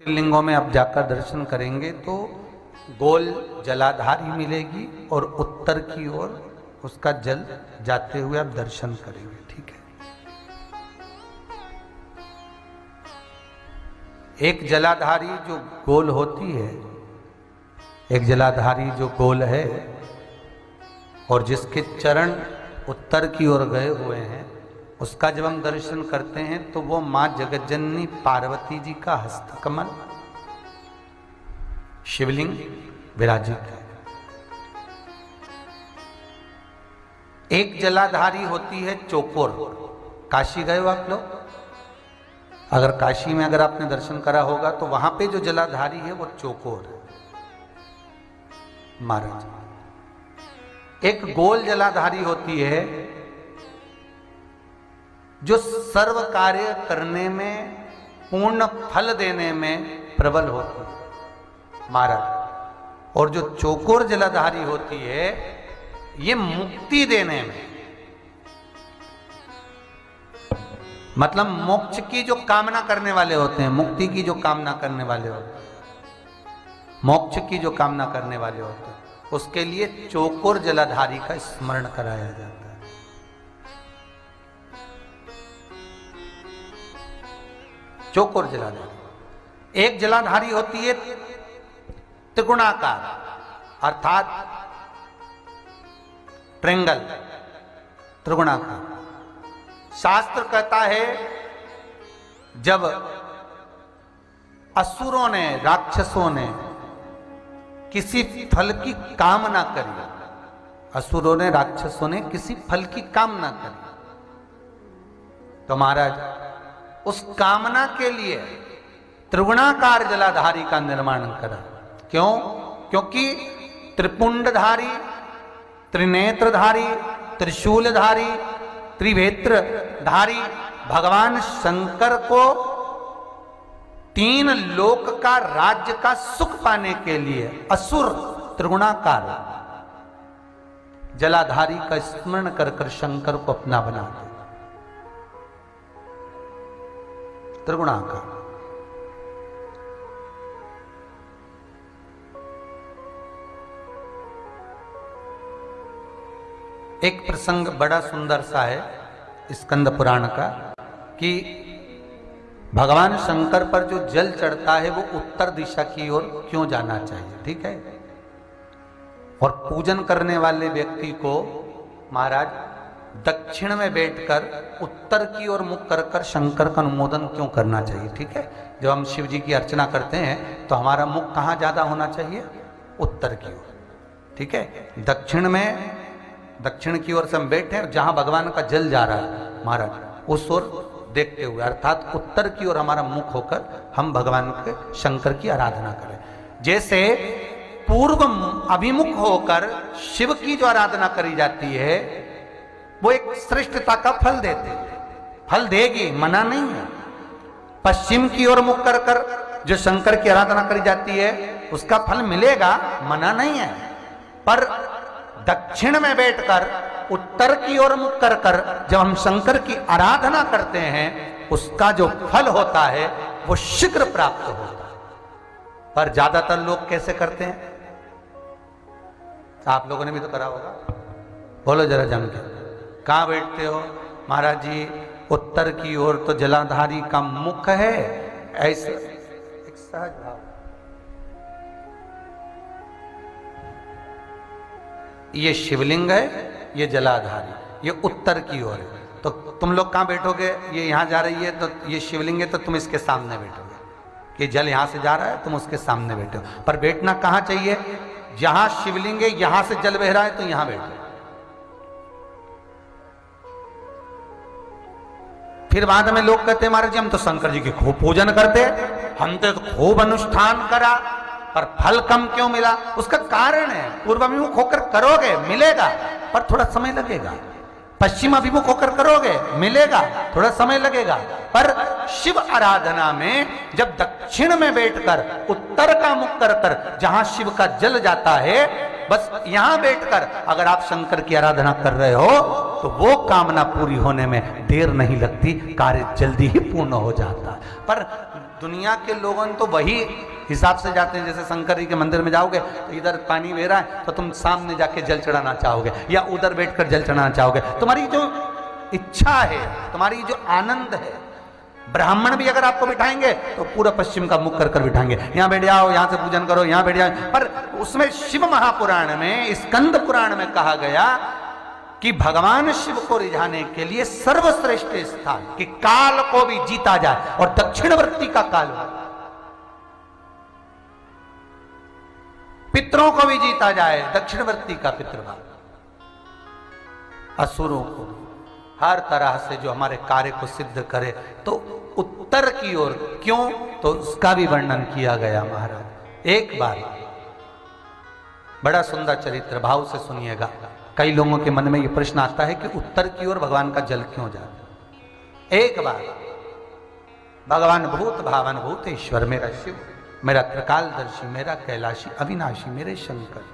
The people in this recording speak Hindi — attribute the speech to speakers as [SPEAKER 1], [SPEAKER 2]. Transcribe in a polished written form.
[SPEAKER 1] लिंगों में आप जाकर दर्शन करेंगे तो गोल जलाधारी मिलेगी और उत्तर की ओर उसका जल जाते हुए आप दर्शन करेंगे। ठीक है। एक जलाधारी जो गोल होती है, एक जलाधारी जो गोल है और जिसके चरण उत्तर की ओर गए हुए हैं, उसका जब हम दर्शन करते हैं तो वो मां जगज्जननी पार्वती जी का हस्तकमल शिवलिंग विराजित है। एक जलाधारी होती है चौकोर। काशी गए हो आप लोग? अगर काशी में अगर आपने दर्शन करा होगा तो वहां पे जो जलाधारी है वो चौकोर है महाराज। एक गोल जलाधारी होती है जो सर्व कार्य करने में, पूर्ण फल देने में प्रबल होती है महाराज। और जो चौकोर जलाधारी होती है ये मुक्ति देने में, मतलब मोक्ष की जो कामना करने वाले होते हैं, मुक्ति की जो कामना करने वाले होते हैं, मोक्ष की जो कामना करने वाले होते हैं, उसके लिए चौकोर जलाधारी का स्मरण कराया जाता है। चौकोर जलाधारी। एक जलाधारी होती है त्रिगुणाकार, अर्थात ट्रेंगल, त्रिगुणाकार। शास्त्र कहता है जब असुरों ने, राक्षसों ने किसी फल की कामना करी, असुरों ने, राक्षसों ने किसी फल की कामना करी, तो महाराज उस कामना के लिए त्रिगुणाकार जलाधारी का निर्माण करा। क्यों? क्योंकि त्रिपुंडधारी, त्रिनेत्रधारी, त्रिशूलधारी, त्रिवेत्रधारी भगवान शंकर को तीन लोक का राज्य का सुख पाने के लिए असुर त्रिगुणाकार जलाधारी का स्मरण कर कर शंकर को अपना बना दे। त्रिगुणाकार। एक प्रसंग बड़ा सुंदर सा है स्कंद पुराण का कि भगवान शंकर पर जो जल चढ़ता है वो उत्तर दिशा की ओर क्यों जाना चाहिए। ठीक है। और पूजन करने वाले व्यक्ति को महाराज दक्षिण में बैठकर उत्तर की ओर मुख कर कर शंकर का अनुमोदन क्यों करना चाहिए। ठीक है। जब हम शिव जी की अर्चना करते हैं तो हमारा मुख कहाँ ज्यादा होना चाहिए? उत्तर की ओर। ठीक है। दक्षिण में, दक्षिण की ओर से हम बैठे हैं, जहां भगवान का जल जा रहा है महाराज उस ओर देखते हुए, अर्थात उत्तर की ओर हमारा मुख होकर हम भगवान के शंकर की आराधना करें। जैसे पूर्व अभिमुख होकर शिव की जो आराधना करी जाती है वो एक श्रेष्ठता का फल देते, फल देगी, मना नहीं है। पश्चिम की ओर मुख कर कर जो शंकर की आराधना करी जाती है उसका फल मिलेगा, मना नहीं है। पर दक्षिण में बैठकर उत्तर की ओर मुख कर कर जब हम शंकर की आराधना करते हैं उसका जो फल होता है वो शीघ्र प्राप्त होता है। पर ज्यादातर लोग कैसे करते हैं? आप लोगों ने भी तो करा होगा, बोलो जरा जम के। कहां बैठते हो? महाराज जी उत्तर की ओर तो जलाधारी का मुख है, ऐसा एक सहज भाव। ये शिवलिंग है, ये जलाधारी, ये उत्तर की ओर है। तो तुम लोग कहां बैठोगे? ये यहां जा रही है तो ये शिवलिंग है तो तुम इसके सामने बैठोगे। ये जल यहां से जा रहा है, तुम उसके सामने बैठो। पर बैठना कहां चाहिए? जहां शिवलिंग है यहां से जल बह रहा है तो यहां बैठो। फिर बाद में लोग कहते हैं महाराज जी हम तो शंकर जी की खूब पूजन करते, हमने तो खूब अनुष्ठान करा पर फल कम क्यों मिला? उसका कारण है पूर्व अभिमुख होकर करोगे मिलेगा, पर थोड़ा समय लगेगा। पश्चिम अभिमुख होकर करोगे मिलेगा, थोड़ा समय लगेगा। पर शिव आराधना में जब दक्षिण में बैठकर उत्तर का मुख कर कर जहां शिव का जल जाता है, बस यहां बैठकर अगर आप शंकर की आराधना कर रहे हो तो वो कामना पूरी होने में देर नहीं लगती, कार्य जल्दी ही पूर्ण हो जाता। पर दुनिया के लोगों तो वही हिसाब से जाते हैं, जैसे शंकर जी के मंदिर में जाओगे तो इधर पानी बह रहा है तो तुम सामने जाके जल चढ़ाना चाहोगे, या उधर बैठकर जल चढ़ाना चाहोगे। तुम्हारी जो इच्छा है, तुम्हारी जो आनंद है, ब्राह्मण भी अगर आपको बिठाएंगे तो पूरा पश्चिम का मुख कर कर बिठाएंगे, यहाँ बैठ जाओ, यहाँ से पूजन करो, यहाँ बैठ जाओ। पर उसमें शिव महापुराण में, स्कंद पुराण में कहा गया कि भगवान शिव को रिझाने के लिए सर्वश्रेष्ठ स्थान कि काल को भी जीता जाए, और दक्षिणवर्ती का काल हो, पितरों को भी जीता जाए, दक्षिणवर्ती का पितृभाव, असुरों को हर तरह से जो हमारे कार्य को सिद्ध करे, तो उत्तर की ओर क्यों, तो उसका भी वर्णन किया गया महाराज। एक बार बड़ा सुंदर चरित्र, भाव से सुनिएगा। कई लोगों के मन में यह प्रश्न आता है कि उत्तर की ओर भगवान का जल क्यों जाता। एक बार भगवान भूत भावन भूतेश्वर, मेरा शिव, मेरा त्रिकालदर्शी, मेरा कैलाशी, अविनाशी, मेरे शंकर